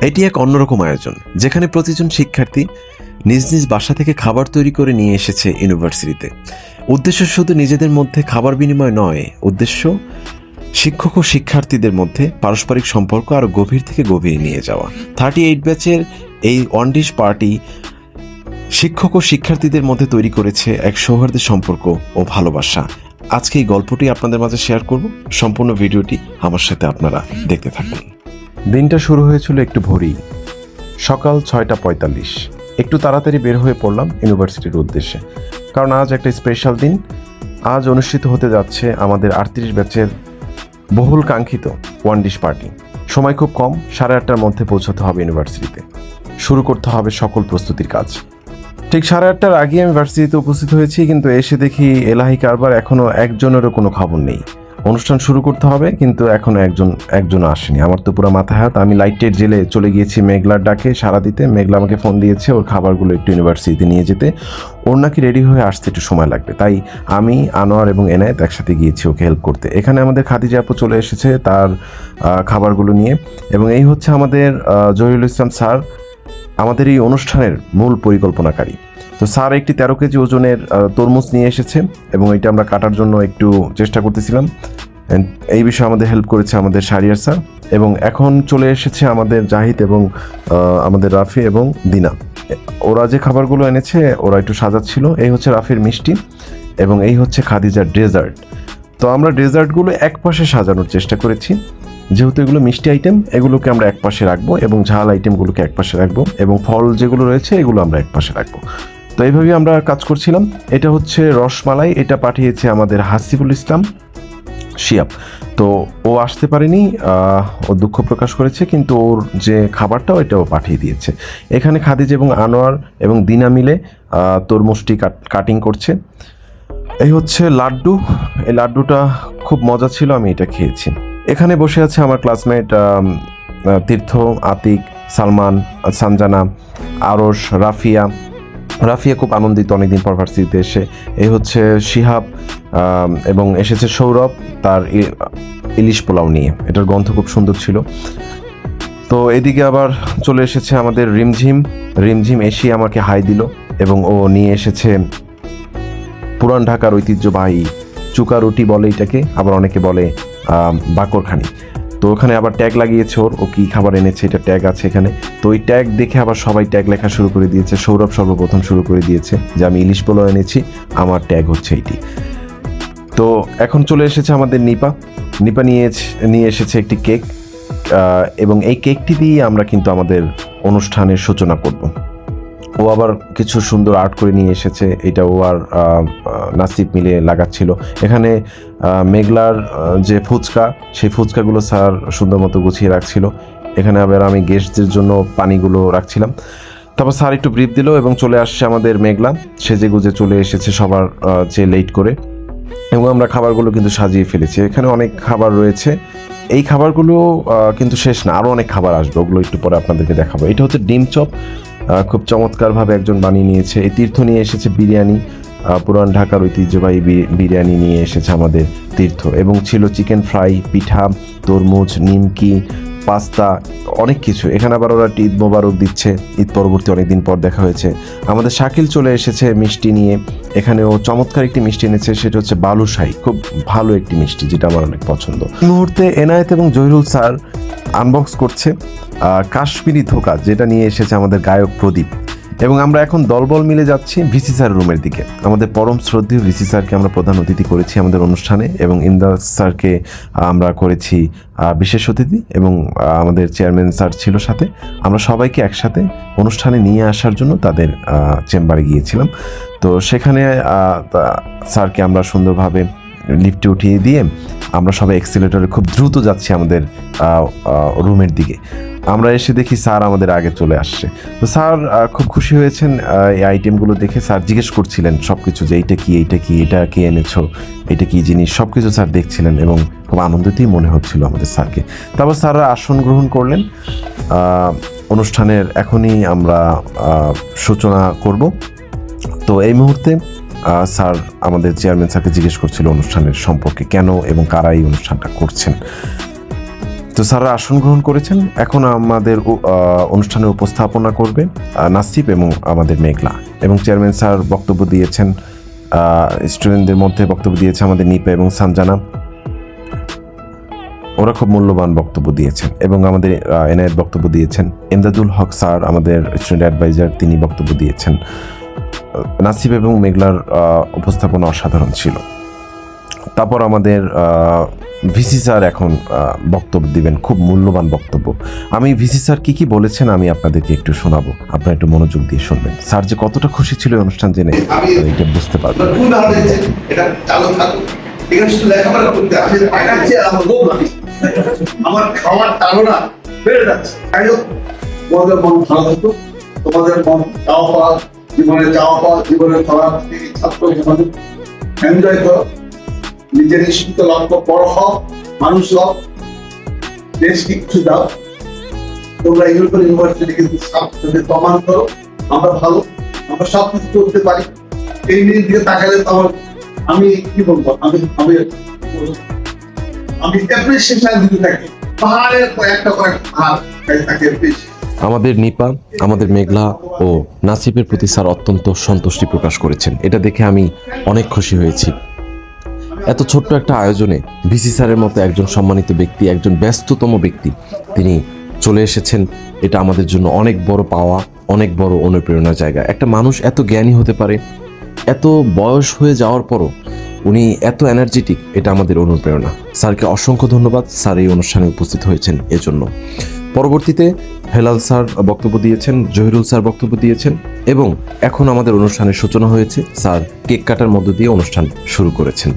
এটি এক অন্যরকম আয়োজন যেখানে প্রতিজন শিক্ষার্থী নিজ নিজ বাসা থেকে খাবার তৈরি করে নিয়ে এসেছে ইউনিভার্সিটিতে। উদ্দেশ্য শুধু নিজেদের মধ্যে খাবার বিনিময় নয়, উদ্দেশ্য শিক্ষক ও শিক্ষার্থীদের মধ্যে পারস্পরিক সম্পর্ক আরও গভীর থেকে গভীরে নিয়ে যাওয়া। 38 ব্যাচের এই ওয়ান ডিশ পার্টি শিক্ষক ও শিক্ষার্থীদের মধ্যে তৈরি করেছে এক সৌহার্দ্যের সম্পর্ক ও ভালোবাসা। আজকে এই গল্পটি আপনাদের মাঝে শেয়ার করব। সম্পূর্ণ ভিডিওটি আমার সাথে আপনারা দেখতে থাকুন। দিনটা শুরু হয়েছিল একটু ভোরেই, সকাল 6:45। একটু তাড়াতাড়ি বের হয়ে পড়লাম ইউনিভার্সিটির উদ্দেশ্যে, কারণ আজ একটা স্পেশাল দিন। আজ অনুষ্ঠিত হতে যাচ্ছে আমাদের 38 ব্যাচের বহুল কাঙ্ক্ষিত ওয়ান ডিশ পার্টি। সময় খুব কম, 8:30টার মধ্যে পৌঁছতে হবে ইউনিভার্সিটিতে। শুরু করতে হবে সকল প্রস্তুতির কাজ। ঠিক 8:30টার আগে আমি ভার্সিটিতে উপস্থিত হয়েছি, কিন্তু এসে দেখি এলাহি কারবার, এখনও একজনেরও কোনো খবর নেই। অনুষ্ঠান শুরু করতে হবে কিন্তু এখনও একজন আসেনি। আমার তো পুরো মাথা হাত। আমি লাইটের জেলে চলে গিয়েছি মেঘলার ডাকে সাড়া দিতে। মেঘলা আমাকে ফোন দিয়েছে ওর খাবারগুলো একটু ইউনিভার্সিটিতে নিয়ে যেতে। ওর নাকি রেডি হয়ে আসতে একটু সময় লাগবে, তাই আমি, আনোয়ার এবং এনায়েত একসাথে গিয়েছি ওকে হেল্প করতে। এখানে আমাদের খাদিজা আপু চলে এসেছে তার খাবারগুলো নিয়ে, এবং এই হচ্ছে আমাদের জহিরুল ইসলাম স্যার, আমাদের এই অনুষ্ঠানের মূল পরিকল্পনাকারী। তো স্যার একটি 13 কেজি ওজনের তরমুজ নিয়ে এসেছে, এবং এটা আমরা কাটার জন্য একটু চেষ্টা করতেছিলাম। এই বিষয়ে আমাদের হেল্প করেছে আমাদের শারিয়ার স্যার। এবং এখন চলে এসেছে আমাদের জাহিদ এবং আমাদের রাফি এবং দিনা। ওরা যে খাবারগুলো এনেছে ওরা একটু সাজাচ্ছিল। এই হচ্ছে রাফির মিষ্টি এবং এই হচ্ছে খাদিজার ডেজার্ট। তো আমরা ডেজার্টগুলো এক পাশে সাজানোর চেষ্টা করেছি, যেহেতু এগুলো মিষ্টি আইটেম, এগুলোকে আমরা এক পাশে রাখবো এবং ঝাল আইটেমগুলোকে এক পাশে রাখবো, এবং ফল যেগুলো রয়েছে এগুলো আমরা এক পাশে রাখবো। তো এইভাবেই আমরা কাজ করছিলাম। এটা হচ্ছে রসমালাই, এটা পাঠিয়েছে আমাদের হাসিবুল ইসলাম শিয়াব। তো ও আসতে পারেনি, ও দুঃখ প্রকাশ করেছে, কিন্তু ওর যে খাবারটা ওইটাও পাঠিয়ে দিয়েছে। এখানে খাদিজা এবং আনোয়ার এবং দিনা মিলে তরমুজটি কাটিং করছে। এই হচ্ছে লাড্ডু, এই লাড্ডুটা খুব মজা ছিল, আমি এটা খেয়েছি। এখানে বসে আছে আমার ক্লাসমেট তীর্থ, আতিক, সালমান, সানজানা, আরশ, রাফিয়া খুব আনন্দিত অনেকদিন পর ভার্সিটিতে এসে। এই হচ্ছে শিহাব, এবং এসেছে সৌরভ তার ইলিশ পোলাও নিয়ে, এটার গন্ধ খুব সুন্দর ছিল। তো এদিকে আবার চলে এসেছে আমাদের রিমঝিম এসে আমাকে হাই দিল, এবং ও নিয়ে এসেছে পুরান ঢাকার ঐতিহ্যবাহী চুকা রুটি বলে এটাকে, আবার অনেকে বলে বাকরখানি। তো ওখানে আবার ট্যাগ লাগিয়েছে ও কী খাবার এনেছে এটা ট্যাগ আছে এখানে। তো ওই ট্যাগ দেখে আবার সবাই ট্যাগ লেখা শুরু করে দিয়েছে। সৌরভ সর্বপ্রথম শুরু করে দিয়েছে যে আমি ইলিশ পোলাও এনেছি, আমার ট্যাগ হচ্ছে এইটি। তো এখন চলে এসেছে আমাদের নিপা নিয়ে এসেছে একটি কেক, এবং এই কেকটি দিয়ে আমরা কিন্তু আমাদের অনুষ্ঠানের সূচনা করব। ও আবার কিছু সুন্দর আর্ট করে নিয়ে এসেছে, এটা ও আর নাসিব মিলে লাগাচ্ছিল। এখানে মেঘলার যে ফুচকা, সেই ফুচকাগুলো স্যার সুন্দর মতো গুছিয়ে রাখছিল। এখানে আবার আমি গেস্টদের জন্য পানিগুলো রাখছিলাম। তারপর স্যার একটু ব্রিফ দিল এবং চলে আসছে আমাদের মেঘলা, সেজে গুজে চলে এসেছে সবার চেয়ে লেট করে, এবং আমরা খাবারগুলো কিন্তু সাজিয়ে ফেলেছি। এখানে অনেক খাবার রয়েছে, এই খাবারগুলো কিন্তু শেষ না, আরও অনেক খাবার আসবে, ওগুলো একটু পরে আপনাদেরকে দেখাবো। এটা হচ্ছে ডিম চপ, খুব চমৎকারভাবে একজন বানিয়ে নিয়েছে। এই তীর্থ নিয়ে এসেছে বিরিয়ানি, পুরান ঢাকার ঐতিহ্যবাহী বিরিয়ানি নিয়ে এসেছে আমাদের তীর্থ, এবং ছিল চিকেন ফ্রাই, পিঠা, তরমুজ, নিমকি, পাস্তা, অনেক কিছু। এখানে আবার ওরা ঈদ মোবারক দিচ্ছে, ঈদ পরবর্তী অনেকদিন পর দেখা হয়েছে। আমাদের শাকিল চলে এসেছে মিষ্টি নিয়ে, এখানেও চমৎকার একটি মিষ্টি এনেছে, সেটা হচ্ছে বালুশাহী, খুব ভালো একটি মিষ্টি যেটা আমার অনেক পছন্দ। এই মুহূর্তে এনায়েত এবং জহিরুল স্যার আনবক্স করছে কাশ্মীরি ধোকা, যেটা নিয়ে এসেছে আমাদের গায়ক প্রদীপ, এবং আমরা এখন দলবল মিলে যাচ্ছি ভিসি স্যার রুমের দিকে। আমাদের পরম শ্রদ্ধেয় ভিসি স্যারকে আমরা প্রধান অতিথি করেছি আমাদের অনুষ্ঠানে, এবং ইমদাদ স্যারকে আমরা করেছি বিশেষ অতিথি, এবং আমাদের চেয়ারম্যান স্যার ছিল সাথে। আমরা সবাইকে একসাথে অনুষ্ঠানে নিয়ে আসার জন্য তাদের চেম্বারে গিয়েছিলাম। তো সেখানে স্যারকে আমরা সুন্দরভাবে লিফটে উঠিয়ে দিয়ে আমরা সবাই এক্সিলেটরে খুব দ্রুত যাচ্ছি আমাদের রুমের দিকে। আমরা এসে দেখি স্যার আমাদের আগে চলে আসছে। তো স্যার খুব খুশি হয়েছেন এই আইটেমগুলো দেখে। স্যার জিজ্ঞেস করছিলেন সব কিছু, যে এইটা কি, এটা কি এনেছো, এটা কি জিনিস, সব কিছু স্যার দেখছিলেন, এবং খুব আনন্দিতই মনে হচ্ছিল আমাদের স্যারকে। তারপর স্যাররা আসন গ্রহণ করলেন। অনুষ্ঠানের এখনই আমরা সূচনা করব। তো এই মুহূর্তে স্যার আমাদের চেয়ারম্যান স্যারকে জিজ্ঞেস করছিল অনুষ্ঠানের সম্পর্কে, কেন এবং কারা এই অনুষ্ঠানটা করছেন। তো স্যাররা আসন গ্রহণ করেছেন। এখন আমাদের অনুষ্ঠানের উপস্থাপনা করবে নাসিব এবং আমাদের মেঘলা, এবং চেয়ারম্যান স্যার বক্তব্য দিয়েছেন। স্টুডেন্টদের মধ্যে বক্তব্য দিয়েছে আমাদের নিপা এবং সানজানা, ওরা খুব মূল্যবান বক্তব্য দিয়েছেন। এবং আমাদের এনায়েত বক্তব্য দিয়েছেন। এমদাদুল হক স্যার আমাদের স্টুডেন্ট অ্যাডভাইজার, তিনি বক্তব্য দিয়েছেন। নাসিব এবং মেঘলার উপস্থাপনা অসাধারণ ছিল। তারপর আমাদের ভিসি স্যার এখন বক্তব্য দিবেন, খুব মূল্যবান বক্তব্য। আমি ভিসি স্যার কি বলেছেন আমি আপনাদেরকে একটু শোনাবো, আপনারা একটু মনোযোগ দিয়ে শুনবেন। স্যার যে কতটা খুশি ছিল এই অনুষ্ঠান জেনে এটা বুঝতে পারবেন। আমার খাওয়ার তাড়না বেড়ে যাচ্ছে। যাই হোক, তোমাদের মন ভালো থাকুক, তোমাদের মন চাওয়া পাওয়া, জীবনের চলার ছাত্র জীবনে এনজয় করো, নিজের ইস্যুতে লক্ষ্য বড় হও, মানুষ হও, দেশকে কিছু দাও। তোমরা ইউরোপিয়ান ইউনিভার্সিটি কিন্তু যদি প্রমাণ করো আমরা ভালো, আমরা সব কিছু করতে পারি। এই নিয়ে দিকে তাকালে তো আমার, আমি কি বলবো, আমি অ্যাপ্রিসিয়েশন দিতে থাকি। পাহাড়ের কয়েকটা পাহাড় থাকে। আমাদের নিপা, আমাদের মেঘলা ও নাসিবের প্রতি স্যার অত্যন্ত সন্তুষ্টি প্রকাশ করেছেন। এটা দেখে আমি অনেক খুশি হয়েছি। এত ছোট্ট একটা আয়োজনে ভিসি স্যারের মতো একজন সম্মানিত ব্যক্তি, একজন ব্যস্ততম ব্যক্তি, তিনি চলে এসেছেন। এটা আমাদের জন্য অনেক বড় পাওয়া, অনেক বড় অনুপ্রেরণার জায়গা। একটা মানুষ এত জ্ঞানী হতে পারে, এত বয়স হয়ে যাওয়ার পরও উনি এত এনার্জেটিক, এটা আমাদের অনুপ্রেরণা। স্যারকে অসংখ্য ধন্যবাদ, স্যার এই অনুষ্ঠানে উপস্থিত হয়েছেন এজন্য। পরবর্তীতে হেলাল স্যার বক্তব্য দিয়েছেন, জহিরুল স্যার বক্তব্য দিয়েছেন, এবং এখন আমাদের অনুষ্ঠানের সূচনা হয়েছে। স্যার কেক কাটার মধ্য দিয়ে অনুষ্ঠান শুরু করেছেন।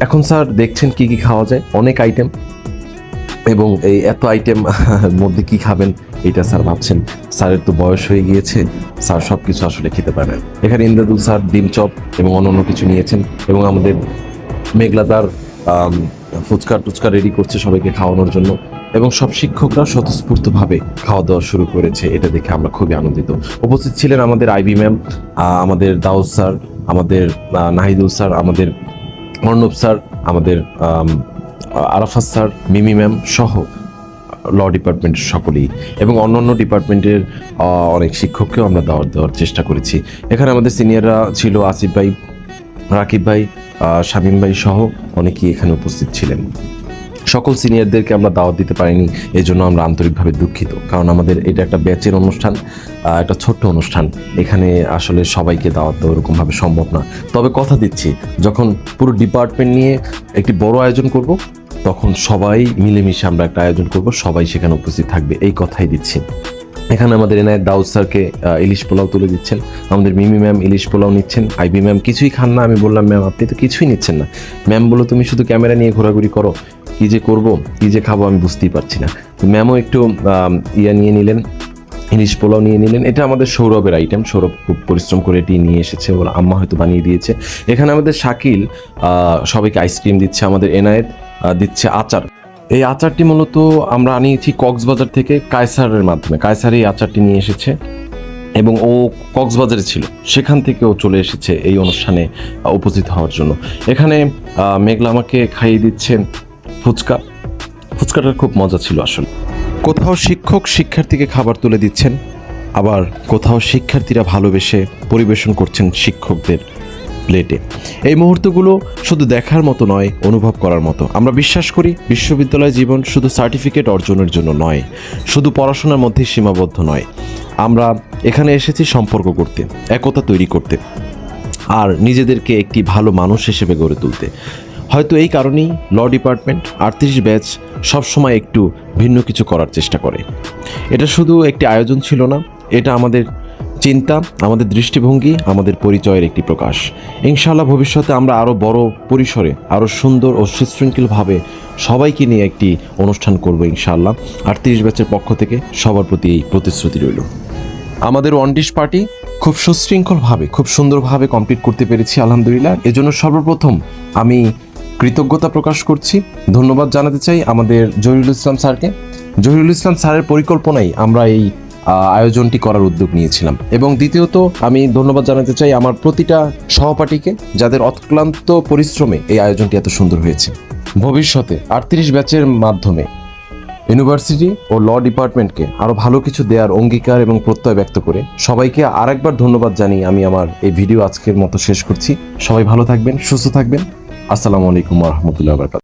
এখন স্যার দেখছেন কি কি খাওয়া যায়, অনেক আইটেম, এবং এই এত আইটেম মধ্যে কি খাবেন এটা স্যার ভাবছেন। স্যারের তো বয়স হয়ে গিয়েছে, স্যার সব কিছু আসলে খেতে পারেন। এখানে ইন্দ্রাদুল স্যার ডিম চপ এবং অন্য কিছু নিয়েছেন, এবং আমাদের মেঘলাদার ফুচকা টুচকা রেডি করছে সবাইকে খাওয়ানোর জন্য, এবং সব শিক্ষকরা স্বতঃস্ফূর্তভাবে খাওয়া দাওয়া শুরু করেছে। এটা দেখে আমরা খুবই আনন্দিত। উপস্থিত ছিলেন আমাদের আইবি ম্যাম, আমাদের দাউদ স্যার, আমাদের নাহিদুল স্যার, আমাদের অর্ণব স্যার, আমাদের আরাফাত স্যার, মিমি ম্যাম সহ ল ডিপার্টমেন্টের সকলেই, এবং অন্যান্য ডিপার্টমেন্টের অনেক শিক্ষককেও আমরা দাওয়াত দেওয়ার চেষ্টা করেছি। এখানে আমাদের সিনিয়ররা ছিল, আসিফ ভাই, রাকিব ভাই, শামীম ভাই সহ অনেকেই এখানে উপস্থিত ছিলেন। সকল সিনিয়রদেরকে আমরা দাওয়াত দিতে পারিনি, এই জন্য আমরা আন্তরিকভাবে দুঃখিত। কারণ আমাদের এটা একটা ব্যাচের অনুষ্ঠান, একটা ছোট্ট অনুষ্ঠান, এখানে আসলে সবাইকে দাওয়াত দেওয়া এরকমভাবে সম্ভব না। তবে কথা দিচ্ছি, যখন পুরো ডিপার্টমেন্ট নিয়ে একটি বড় আয়োজন করব, তখন সবাই মিলেমিশে আমরা একটা আয়োজন করব, সবাই সেখানে উপস্থিত থাকবে, এই কথাই দিচ্ছি। এখানে আমাদের এনায়েত দাউদ স্যারকে ইলিশ পোলাও তুলে দিচ্ছেন, আমাদের মিমি ম্যাম ইলিশ পোলাও নিচ্ছেন, আইবি ম্যাম কিছুই খান না। আমি বললাম ম্যাম আপনি তো কিছুই নিচ্ছেন না। ম্যাম বললো তুমি শুধু ক্যামেরা নিয়ে ঘোরাঘুরি করো, কী যে করবো কী যে খাবো আমি বুঝতেই পারছি না। তো ম্যামও একটু নিয়ে নিলেন, ইলিশ পোলাও নিয়ে নিলেন। এটা আমাদের সৌরভের আইটেম, সৌরভ খুব পরিশ্রম করে এটি নিয়ে এসেছে, ওর আম্মা হয়তো বানিয়ে দিয়েছে। এখানে আমাদের শাকিল সবাইকে আইসক্রিম দিচ্ছে, আমাদের এনায়েত দিচ্ছে আচার। এই আচারটি মূলত আমরা আনিয়েছি কক্সবাজার থেকে কায়সারের মাধ্যমে। কায়সার এই আচারটি নিয়ে এসেছে, এবং ও কক্সবাজারে ছিল, সেখান থেকে ও চলে এসেছে এই অনুষ্ঠানে উপস্থিত হওয়ার জন্য। এখানে মেঘলা আমাকে খাইয়ে দিচ্ছেন ফুচকাটার খুব মজা ছিল আসলে। কোথাও শিক্ষক শিক্ষার্থীকে খাবার তুলে দিচ্ছেন, আবার কোথাও শিক্ষার্থীরা ভালোবেসে পরিবেশন করছেন শিক্ষকদের প্লেটে। এই মুহূর্তগুলো শুধু দেখার মতো নয়, অনুভব করার মতো। আমরা বিশ্বাস করি বিশ্ববিদ্যালয় জীবন শুধু সার্টিফিকেট অর্জনের জন্য নয়, শুধু পড়াশোনার মধ্যে সীমাবদ্ধ নয়। আমরা এখানে এসেছি সম্পর্ক করতে, একতা তৈরি করতে, আর নিজেদেরকে একটি ভালো মানুষ হিসেবে গড়ে তুলতে। হয়তো এই কারণেই ল ডিপার্টমেন্ট 38 ব্যাচ সবসময় একটু ভিন্ন কিছু করার চেষ্টা করে। এটা শুধু একটি আয়োজন ছিল না, এটা আমাদের চিন্তা, আমাদের দৃষ্টিভঙ্গি, আমাদের পরিচয়ের একটি প্রকাশ। ইনশাআল্লাহ ভবিষ্যতে আমরা আরও বড় পরিসরে, আরও সুন্দর ও সুশৃঙ্খলভাবে সবাইকে নিয়ে একটি অনুষ্ঠান করব ইনশাআল্লাহ। 38 ব্যাচের পক্ষ থেকে সবার প্রতি এই প্রতিশ্রুতি রইল। আমাদের ওয়ানডিশ পার্টি খুব সুশৃঙ্খলভাবে, খুব সুন্দরভাবে কমপ্লিট করতে পেরেছি আলহামদুলিল্লাহ। এজন্য সর্বপ্রথম আমি কৃতজ্ঞতা প্রকাশ করছি, ধন্যবাদ জানাতে চাই আমাদের জহিরুল ইসলাম স্যারকে। জহিরুল ইসলাম স্যারের পরিকল্পনায় আমরা এই আয়োজনটি করার উদ্যোগ নিয়েছিলাম। এবং দ্বিতীয়ত আমি ধন্যবাদ জানাতে চাই আমার প্রতিটা সহপাঠীকে, যাদের অক্লান্ত পরিশ্রমে এই আয়োজনটি এত সুন্দর হয়েছে। ভবিষ্যতে 38 ব্যাচের মাধ্যমে ইউনিভার্সিটি ও ল ডিপার্টমেন্টকে আরও ভালো কিছু দেওয়ার অঙ্গীকার এবং প্রত্যয় ব্যক্ত করে সবাইকে আরেকবার ধন্যবাদ জানিয়ে আমি আমার এই ভিডিও আজকের মতো শেষ করছি। সবাই ভালো থাকবেন, সুস্থ থাকবেন। আসসালামু আলাইকুম ওয়া রাহমাতুল্লাহি ওয়া বারাকাতুহু।